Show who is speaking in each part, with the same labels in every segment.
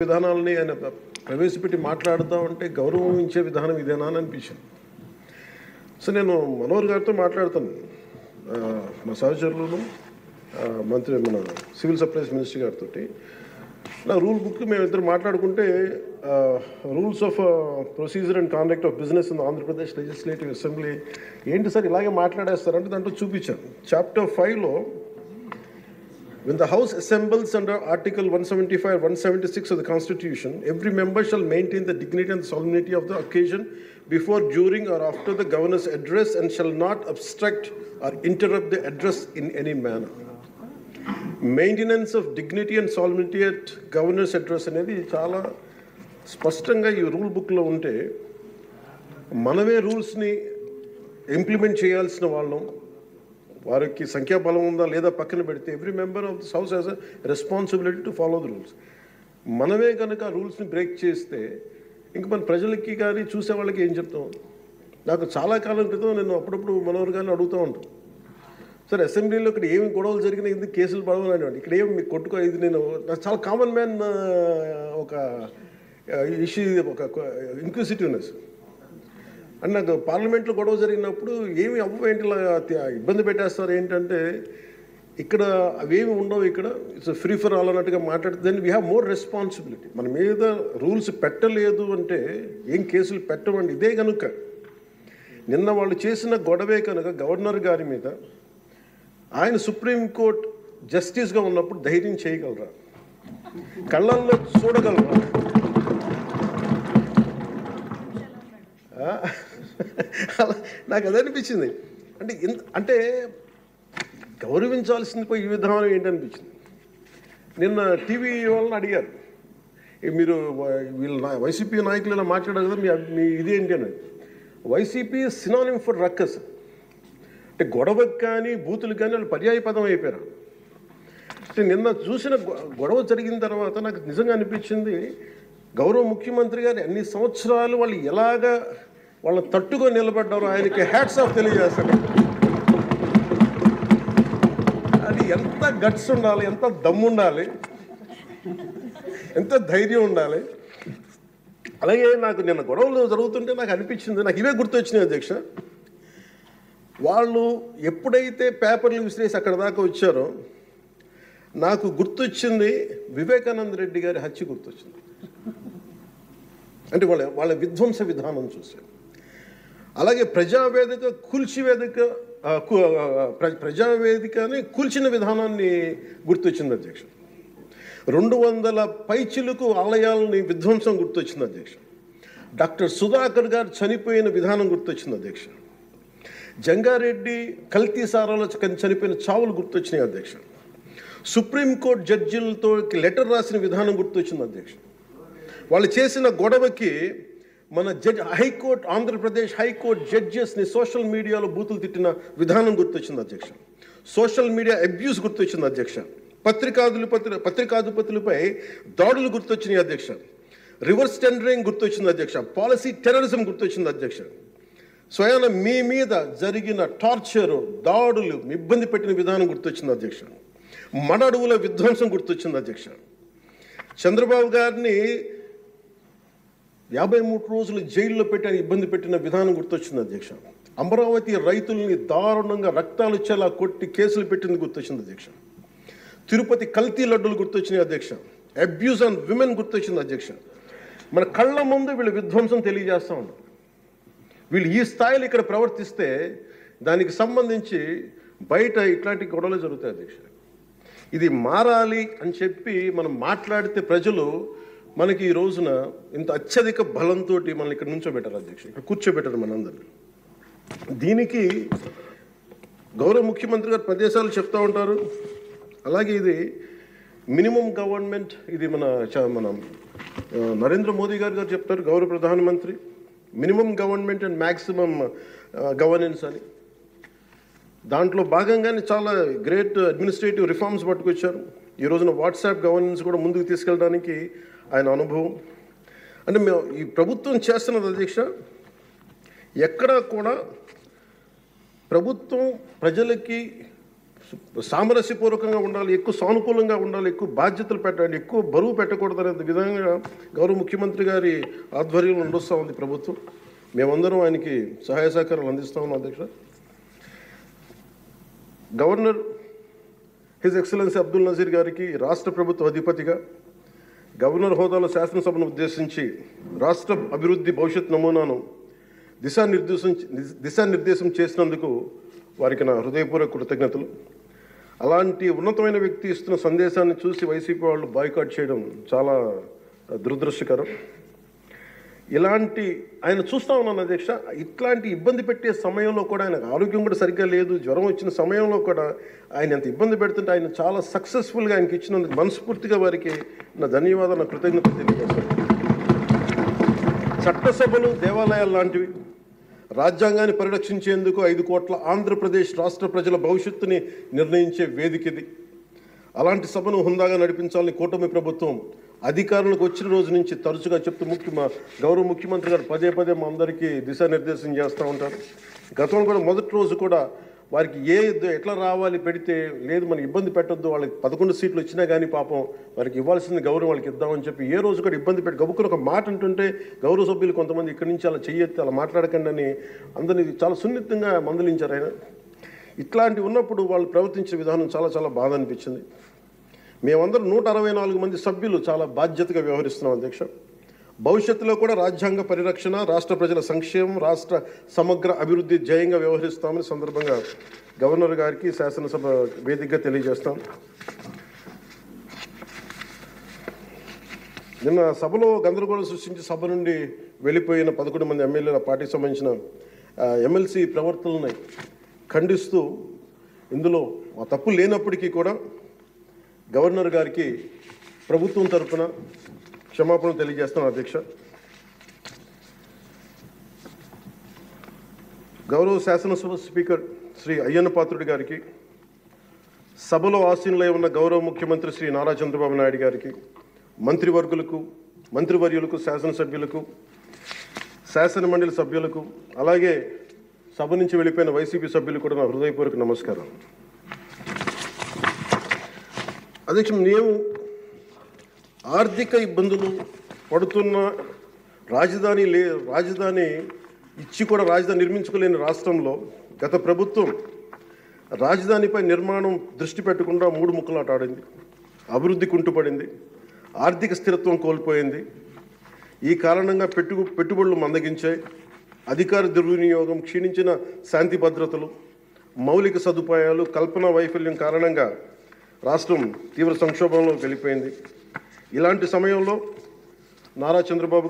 Speaker 1: విధానాలని ఆయన ప్రవేశపెట్టి మాట్లాడుతూ ఉంటే గౌరవించే విధానం ఇదేనా అని అనిపించింది. సో నేను మనోహర్ గారితో మాట్లాడుతాను, మా సహచరులను మంత్రి మన సివిల్ సప్లైస్ మినిస్టర్ గారితో నా రూల్ బుక్ మేమిద్దరు మాట్లాడుకుంటే rules of procedure and conduct of business in Andhra Pradesh legislative assembly ఏంటి సార్ ఇలాగే మాట్లాడేస్తారంటే దాంట్లో చూపించాను. Chapter 5లో when the House assembles under Article 175 or 176 of the Constitution, every member shall maintain the dignity and solemnity of the occasion before, during or after the Governor's address and shall not obstruct or interrupt the address in any manner. Maintenance of dignity and solemnity at Governor's address అనేది చాలా స్పష్టంగా ఈ rule బుక్లో ఉంటే మనమే రూల్స్ని implement చేయాల్సిన వాళ్ళం. వారికి సంఖ్యాబలం ఉందా లేదా పక్కన పెడితే every member of this house has a responsibility to follow the rules. మనమే కనుక ఆ రూల్స్ని బ్రేక్ చేస్తే ఇంక మన ప్రజలకి కానీ చూసే వాళ్ళకి ఏం చెప్తాం? నాకు చాలా కాలం క్రితం నేను అప్పుడప్పుడు మనోహర్ గారిని అడుగుతూ ఉంటాను, సార్ అసెంబ్లీలో ఇక్కడ ఏమి గొడవలు జరిగినా ఎందుకు కేసులు పడవని, ఇక్కడ ఏమి మీకు కొట్టుకో, ఇది నేను నాకు చాలా కామన్ మ్యాన్ ఒక ఇష్యూ, ఒక ఇంక్విజిటివ్నెస్. అండ్ నాకు పార్లమెంట్లో గొడవ జరిగినప్పుడు ఏమి ఏంటి ఇబ్బంది పెట్టేస్తారు ఏంటంటే ఇక్కడ అవేమి ఉండవు, ఇక్కడ ఇట్స్ ఫ్రీ ఫర్ ఆల్ అన్నట్టుగా మాట్లాడితే then we have more responsibility. మన మీద రూల్స్ పెట్టలేదు అంటే ఏం కేసులు పెట్టమండి. ఇదే కనుక నిన్న వాళ్ళు చేసిన గొడవే కనుక గవర్నర్ గారి మీద ఆయన సుప్రీంకోర్టు జస్టిస్గా ఉన్నప్పుడు ధైర్యం చేయగలరా? కళ్ళల్లో చూడగలరా? నాకు అదే అనిపించింది. అంటే గౌరవించాల్సింది పోయి ఈ విధానం ఏంటనిపించింది. నిన్న టీవీ వాళ్ళని అడిగారు, మీరు వీళ్ళు వైసీపీ నాయకులు ఇలా మాట్లాడారు కదా, మీ ఇదేంటి అని. YCP synonym for ruckus. అంటే గొడవకు కానీ బూతులు కానీ వాళ్ళు పర్యాయ పదం అయిపోయారు. అంటే నిన్న చూసిన గొడవ జరిగిన తర్వాత నాకు నిజంగా అనిపించింది, గౌరవ ముఖ్యమంత్రి గారు అన్ని సంవత్సరాలు వాళ్ళు ఎలాగా వాళ్ళని తట్టుకొని నిలబడ్డారు, ఆయనకి హ్యాట్స్ ఆఫ్ తెలియజేస్తాడు. అది ఎంత గట్స్ ఉండాలి, ఎంత దమ్ము ఉండాలి, ఎంత ధైర్యం ఉండాలి. అలాగే నాకు నిన్న గొడవలు జరుగుతుంటే నాకు అనిపించింది, నాకు ఇవే గుర్తొచ్చినాయి అధ్యక్ష. వాళ్ళు ఎప్పుడైతే పేపర్లు విసిరేసి అక్కడ దాకా వచ్చారో నాకు గుర్తొచ్చింది వివేకానంద రెడ్డి గారి హత్య గుర్తొచ్చింది. అంటే వాళ్ళ విధ్వంస విధానం చూశారు. అలాగే ప్రజావేదికని కూల్చిన విధానాన్ని గుర్తొచ్చింది అధ్యక్ష. 200 పైచిలకు ఆలయాలని విధ్వంసం గుర్తొచ్చింది అధ్యక్ష. డాక్టర్ సుధాకర్ గారు చనిపోయిన విధానం గుర్తొచ్చింది అధ్యక్ష. జంగారెడ్డి కల్తీ సారాలో చనిపోయిన చావులు గుర్తొచ్చినాయి అధ్యక్ష. సుప్రీంకోర్టు జడ్జిలతో లెటర్ రాసిన విధానం గుర్తొచ్చింది అధ్యక్ష. వాళ్ళు చేసిన గొడవకి మన హైకోర్టు, ఆంధ్రప్రదేశ్ హైకోర్టు జడ్జెస్ని సోషల్ మీడియాలో బూతులు తిట్టిన విధానం గుర్తొచ్చింది అధ్యక్ష. సోషల్ మీడియా అబ్యూస్ గుర్తొచ్చింది అధ్యక్ష. పత్రికాధిపతులపై దాడులు గుర్తొచ్చినాయి అధ్యక్ష. రివర్స్ టెండరింగ్ గుర్తొచ్చింది అధ్యక్ష. పాలసీ టెర్రరిజం గుర్తొచ్చింది అధ్యక్ష. స్వయాన మీ మీద జరిగిన టార్చరు, దాడులు, ఇబ్బంది పెట్టిన విధానం గుర్తొచ్చింది అధ్యక్ష. మడ అడవుల విధ్వంసం గుర్తొచ్చింది అధ్యక్ష. చంద్రబాబు గారిని 53 రోజులు జైల్లో పెట్టి ఇబ్బంది పెట్టిన విధానం గుర్తొచ్చింది అధ్యక్ష. అమరావతి రైతుల్ని దారుణంగా రక్తాలు వచ్చేలా కొట్టి కేసులు పెట్టింది గుర్తొచ్చింది అధ్యక్ష. తిరుపతి కల్తీ లడ్డులు గుర్తొచ్చినాయి అధ్యక్ష. అబ్యూస్ ఆన్ విమెన్ గుర్తొచ్చింది అధ్యక్ష. మన కళ్ళ ముందు వీళ్ళు విధ్వంసం తెలియజేస్తూ ఉన్నారు. వీళ్ళు ఈ స్థాయిలో ఇక్కడ ప్రవర్తిస్తే దానికి సంబంధించి బయట ఇట్లాంటి గొడవలు జరుగుతాయి అధ్యక్ష. ఇది మారాలి అని చెప్పి మనం మాట్లాడితే ప్రజలు మనకి ఈ రోజున ఇంత అత్యధిక బలంతో మనల్ని ఇక్కడ నుంచోబెట్టారు అధ్యక్ష, ఇక్కడ కూర్చోబెట్టారు మనందరినీ. దీనికి గౌరవ ముఖ్యమంత్రి గారు ప్రదేశాలు చెప్తూ ఉంటారు. అలాగే ఇది మినిమం గవర్నమెంట్, ఇది మన నరేంద్ర మోదీ గారు చెప్తారు, గౌరవ ప్రధానమంత్రి, minimum government and maximum governance అని. దాంట్లో భాగంగానే చాలా గ్రేట్ అడ్మినిస్ట్రేటివ్ రిఫార్మ్స్ పట్టుకొచ్చారు. ఈ రోజున వాట్సాప్ గవర్నెన్స్ కూడా ముందుకు తీసుకెళ్ళడానికి ఆయన అనుభవం. అంటే మేము ఈ ప్రభుత్వం చేస్తున్నది అధ్యక్ష, ఎక్కడా కూడా ప్రభుత్వం ప్రజలకి సామరస్యపూర్వకంగా ఉండాలి, ఎక్కువ సానుకూలంగా ఉండాలి, ఎక్కువ బాధ్యతలు పెట్టాలి, ఎక్కువ బరువు పెట్టకూడదనే విధంగా గౌరవ ముఖ్యమంత్రి గారి ఆధ్వర్యంలో నడుస్తూ ఉంది ప్రభుత్వం. మేమందరం ఆయనకి సహాయ సహకారాలు అందిస్తూ ఉన్నాం అధ్యక్ష. Governor his excellency Abdul Nazeer గారికి రాష్ట్ర ప్రభుత్వ అధిపతిగా గవర్నర్ హోదాలో శాసనసభను ఉద్దేశించి రాష్ట్ర అభివృద్ధి భవిష్యత్ నమూనాను దిశానిర్దేశం చేసినందుకు వారికి నా హృదయపూర్వక కృతజ్ఞతలు. అలాంటి ఉన్నతమైన వ్యక్తి ఇస్తున్న సందేశాన్ని చూసి వైసీపీ వాళ్ళు బాయ్కాట్ చేయడం చాలా దురదృష్టకరం. ఇలాంటి ఆయన చూస్తూ ఉన్నాను అధ్యక్ష. ఇట్లాంటి ఇబ్బంది పెట్టే సమయంలో కూడా ఆయనకు ఆరోగ్యం కూడా సరిగ్గా లేదు, జ్వరం వచ్చిన సమయంలో కూడా ఆయన ఎంత ఇబ్బంది పెడుతుంటే ఆయన చాలా సక్సెస్ఫుల్గా ఆయనకి ఇచ్చినందుకు మనస్ఫూర్తిగా వారికి నా ధన్యవాదాలు, నా కృతజ్ఞతలు తెలియజేస్తాను. చట్టసభలు దేవాలయాలు లాంటివి రాజ్యాంగాన్ని పరిరక్షించేందుకు 5 కోట్ల ఆంధ్రప్రదేశ్ రాష్ట్ర ప్రజల భవిష్యత్తుని నిర్ణయించే వేదిక ఇది. అలాంటి సభను హుందాగా నడిపించాలని కూటమి ప్రభుత్వం అధికారులకు వచ్చిన రోజు నుంచి తరచుగా చెప్తూ గౌరవ ముఖ్యమంత్రి గారు పదే పదే మా అందరికీ దిశానిర్దేశం చేస్తూ ఉంటారు. గతంలో కూడా మొదటి రోజు కూడా వారికి ఎట్లా రావాలి పెడితే లేదు మనకి ఇబ్బంది పెట్టొద్దు, వాళ్ళకి 11 సీట్లు వచ్చినా కానీ పాపం వారికి ఇవ్వాల్సింది గౌరవం వాళ్ళకి ఇద్దామని చెప్పి ఏ రోజు కూడా ఇబ్బంది పెట్టి గబుక్కుని ఒక మాట అంటుంటే గౌరవ సభ్యులు కొంతమంది ఇక్కడి నుంచి అలా చెయ్యొద్దు, అలా మాట్లాడకండి అని అందరినీ చాలా సున్నితంగా మందలించారు ఆయన. ఇట్లాంటి ఉన్నప్పుడు వాళ్ళు ప్రవర్తించిన విధానం చాలా చాలా బాధ అనిపించింది. మేమందరం 164 మంది సభ్యులు చాలా బాధ్యతగా వ్యవహరిస్తున్నాం అధ్యక్ష. భవిష్యత్తులో కూడా రాజ్యాంగ పరిరక్షణ, రాష్ట్ర ప్రజల సంక్షేమం, రాష్ట్ర సమగ్ర అభివృద్ధి ధ్యేయంగా వ్యవహరిస్తామని సందర్భంగా గవర్నర్ గారికి శాసనసభ వేదికగా తెలియజేస్తాం. నిన్న సభలో గందరగోళం సృష్టించి సభ నుండి వెళ్ళిపోయిన 11 మంది ఎమ్మెల్యేల పార్టీకి సంబంధించిన ఎమ్మెల్సీ ప్రవర్తనని ఖండిస్తూ ఇందులో ఆ తప్పు లేనప్పటికీ కూడా గవర్నర్ గారికి ప్రభుత్వం తరఫున క్షమాపణ తెలియజేస్తాను అధ్యక్ష. గౌరవ శాసనసభ స్పీకర్ శ్రీ అయ్యన్న పాత్రుడి గారికి, సభలో ఆసీనులై ఉన్న గౌరవ ముఖ్యమంత్రి శ్రీ నారా చంద్రబాబు నాయుడు గారికి, మంత్రివర్యులకు, శాసనసభ్యులకు, శాసనమండలి సభ్యులకు, అలాగే సభ నుంచి వెళ్ళిపోయిన వైసీపీ సభ్యులకు కూడా నా హృదయపూర్వక నమస్కారం. అధ్యక్ష, మేము ఆర్థిక ఇబ్బందులు పడుతున్న రాజధాని ఇచ్చి కూడా రాజధాని నిర్మించుకోలేని రాష్ట్రంలో గత ప్రభుత్వం రాజధానిపై నిర్మాణం దృష్టి పెట్టకుండా 3 ముక్కలాట ఆడింది. అభివృద్ధి కుంటుపడింది, ఆర్థిక స్థిరత్వం కోల్పోయింది. ఈ కారణంగా పెట్టుబడులు మందగించాయి, అధికార దుర్వినియోగం, క్షీణించిన శాంతి భద్రతలు, మౌలిక సదుపాయాలు, కల్పన వైఫల్యం కారణంగా రాష్ట్రం తీవ్ర సంక్షోభంలో వెళ్ళిపోయింది. ఇలాంటి సమయంలో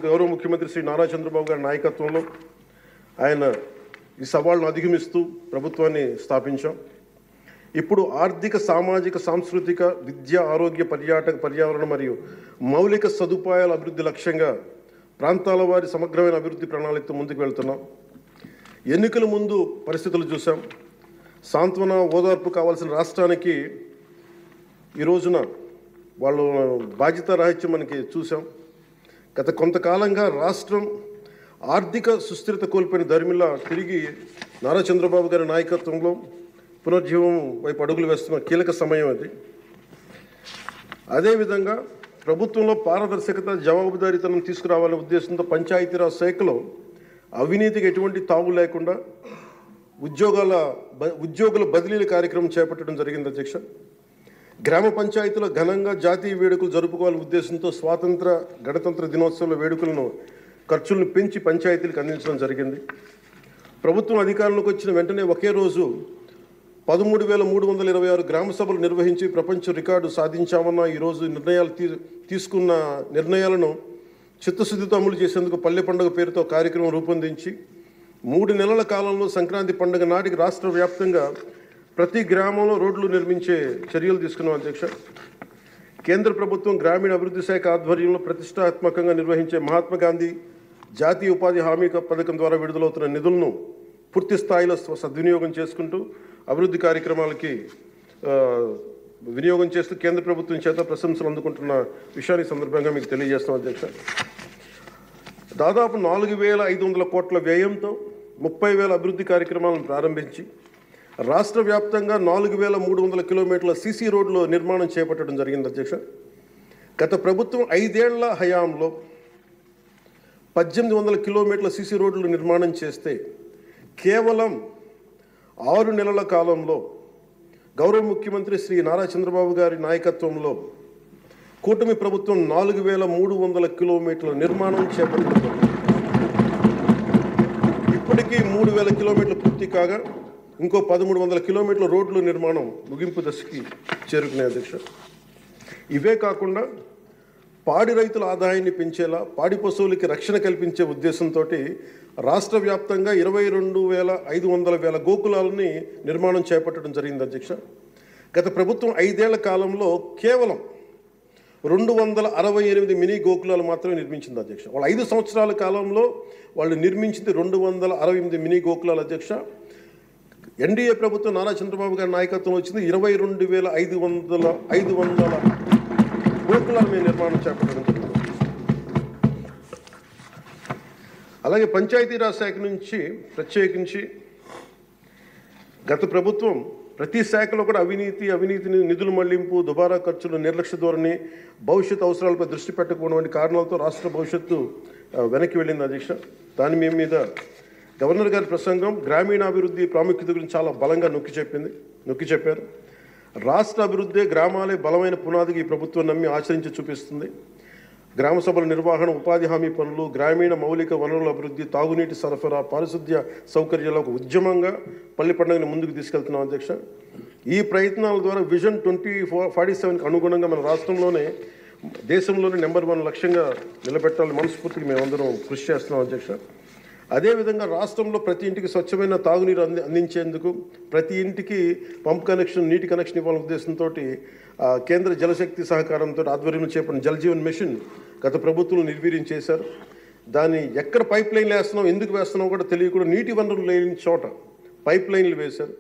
Speaker 1: గౌరవ ముఖ్యమంత్రి శ్రీ నారా చంద్రబాబు గారి నాయకత్వంలో ఆయన ఈ సవాళ్ళను అధిగమిస్తూ ప్రభుత్వాన్ని స్థాపించాం. ఇప్పుడు ఆర్థిక, సామాజిక, సాంస్కృతిక, విద్య, ఆరోగ్య, పర్యావరణ మరియు మౌలిక సదుపాయాల అభివృద్ధి లక్ష్యంగా ప్రాంతాల వారి సమగ్రమైన అభివృద్ధి ప్రణాళికతో ముందుకు వెళ్తున్నాం. ఎన్నికల ముందు పరిస్థితులు చూసాం. సాంత్వన, ఓదార్పు కావాల్సిన రాష్ట్రానికి ఈ రోజున వాళ్ళు బాధ్యత రాహిత్యం మనకి చూసాం. గత కొంతకాలంగా రాష్ట్రం ఆర్థిక సుస్థిరత కోల్పోయిన ధర్మిలా తిరిగి నారా చంద్రబాబు గారి నాయకత్వంలో పునర్జీవం వైపు అడుగులు వేస్తున్న కీలక సమయం అది. అదేవిధంగా ప్రభుత్వంలో పారదర్శకత, జవాబుదారీతనం తీసుకురావాలనే ఉద్దేశంతో పంచాయతీరాజ్ శాఖలో అవినీతికి ఎటువంటి తావు లేకుండా ఉద్యోగుల బదిలీల కార్యక్రమం చేపట్టడం జరిగింది అధ్యక్ష. గ్రామ పంచాయతీలో ఘనంగా జాతీయ వేడుకలు జరుపుకోవాలనే ఉద్దేశంతో గణతంత్ర దినోత్సవాల వేడుకలను ఖర్చులను పెంచి పంచాయతీలకు అందించడం జరిగింది. ప్రభుత్వం అధికారంలోకి వచ్చిన వెంటనే ఒకే రోజు 13,326 గ్రామ సభలు నిర్వహించి ప్రపంచ రికార్డు సాధించామన్న ఈరోజు తీసుకున్న నిర్ణయాలను చిత్తశుద్ధితో అమలు చేసేందుకు పల్లె పండుగ పేరుతో కార్యక్రమం రూపొందించి 3 నెలల కాలంలో సంక్రాంతి పండుగ నాటికి రాష్ట్ర వ్యాప్తంగా ప్రతి గ్రామంలో రోడ్లు నిర్మించే చర్యలు తీసుకున్నాం అధ్యక్ష. కేంద్ర ప్రభుత్వం గ్రామీణ అభివృద్ధి శాఖ ఆధ్వర్యంలో ప్రతిష్టాత్మకంగా నిర్వహించే మహాత్మా గాంధీ జాతీయ ఉపాధి హామీ పథకం ద్వారా విడుదలవుతున్న నిధులను పూర్తి స్థాయిలో సద్వినియోగం చేసుకుంటూ అభివృద్ధి కార్యక్రమాలకి వినియోగం చేస్తూ కేంద్ర ప్రభుత్వం చేత ప్రశంసలు అందుకుంటున్న విషయాన్ని సందర్భంగా మీకు తెలియజేస్తాం అధ్యక్ష. దాదాపు 4,500 కోట్ల వ్యయంతో 30,000 అభివృద్ధి కార్యక్రమాలను ప్రారంభించి రాష్ట్ర వ్యాప్తంగా 4300 కిలోమీటర్ల సీసీ రోడ్లు నిర్మాణం చేపట్టడం జరిగింది అధ్యక్ష. గత ప్రభుత్వం 5 ఏళ్ల హయాంలో 1800 కిలోమీటర్ల సీసీ రోడ్లు నిర్మాణం చేస్తే కేవలం 6 నెలల కాలంలో గౌరవ ముఖ్యమంత్రి శ్రీ నారా చంద్రబాబు గారి నాయకత్వంలో కూటమి ప్రభుత్వం 4300 కిలోమీటర్ల నిర్మాణం చేపట్టడం జరిగింది. ఇప్పటికీ 3000 కిలోమీటర్లు పూర్తి కాగా ఇంకో 1300 కిలోమీటర్ల రోడ్లు నిర్మాణం ముగింపు దశకి చేరుకున్నాయి అధ్యక్ష. ఇవే కాకుండా పాడి రైతుల ఆదాయాన్ని పెంచేలా, పాడి పశువులకి రక్షణ కల్పించే ఉద్దేశంతో రాష్ట్ర వ్యాప్తంగా 22,500 గోకులాలని నిర్మాణం చేపట్టడం జరిగింది అధ్యక్ష. గత ప్రభుత్వం 5 ఏళ్ల కాలంలో కేవలం 268 మినీ గోకులాలు మాత్రమే నిర్మించింది అధ్యక్ష. వాళ్ళు 5 సంవత్సరాల కాలంలో వాళ్ళు నిర్మించింది 268 మినీ గోకులాలు అధ్యక్ష. ఎన్డీఏ ప్రభుత్వం నారా చంద్రబాబు గారి నాయకత్వంలో వచ్చింది 22,500 గోకులాలు మేము నిర్మాణం చేపట్టడం జరిగింది. అలాగే పంచాయతీరాజ్ శాఖ నుంచి ప్రత్యేకించి గత ప్రభుత్వం ప్రతి శాఖలో కూడా అవినీతిని నిధుల మళ్లింపు, దుబారా ఖర్చులు, నిర్లక్ష్య ధోరణి, భవిష్యత్ అవసరాలపై దృష్టి పెట్టకపోవడం వంటి కారణాలతో రాష్ట్ర భవిష్యత్తు వెనక్కి వెళ్ళింది అధ్యక్ష. దాని మీద గవర్నర్ గారి ప్రసంగం గ్రామీణాభివృద్ధి ప్రాముఖ్యత గురించి చాలా బలంగా నొక్కి చెప్పారు. రాష్ట్ర అభివృద్ధి, గ్రామాలే బలమైన పునాదికి ఈ ప్రభుత్వం నమ్మి ఆచరించి చూపిస్తుంది. గ్రామ సభల నిర్వహణ, ఉపాధి హామీ పనులు, గ్రామీణ మౌలిక వనరుల అభివృద్ధి, తాగునీటి సరఫరా, పారిశుద్ధ్య సౌకర్యాల ఒక ఉద్యమంగా పల్లి పండుగని ముందుకు తీసుకెళ్తున్నాం అధ్యక్ష. ఈ ప్రయత్నాల ద్వారా విజన్ 2047కి అనుగుణంగా మన రాష్ట్రంలోనే దేశంలోనే నెంబర్ 1 లక్ష్యంగా నిలబెట్టాలని మనస్ఫూర్తిగా మేమందరం కృషి చేస్తున్నాం అధ్యక్ష. అదేవిధంగా రాష్ట్రంలో ప్రతి ఇంటికి స్వచ్ఛమైన తాగునీరు అందించేందుకు, ప్రతి ఇంటికి పంప్ కనెక్షన్, నీటి కనెక్షన్ ఇవ్వాలనే ఉద్దేశంతో కేంద్ర జలశక్తి సహకారంతో ఆధ్వర్యంలో చేపట్టిన జల్ జీవన్ మిషన్ గత ప్రభుత్వం నిర్వీర్యం చేశారు. దాన్ని ఎక్కడ పైప్ లైన్లు వేస్తున్నాం, ఎందుకు వేస్తున్నాం కూడా తెలియకుండా నీటి వనరులు లేని చోట పైప్ లైన్లు వేశారు.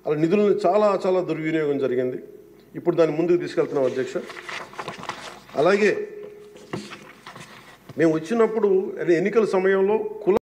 Speaker 1: అలా నిధులను చాలా దుర్వినియోగం జరిగింది. ఇప్పుడు దాన్ని ముందుకు తీసుకెళ్తున్నాం అధ్యక్ష. అలాగే మేము వచ్చినప్పుడు ఎన్నికల సమయంలో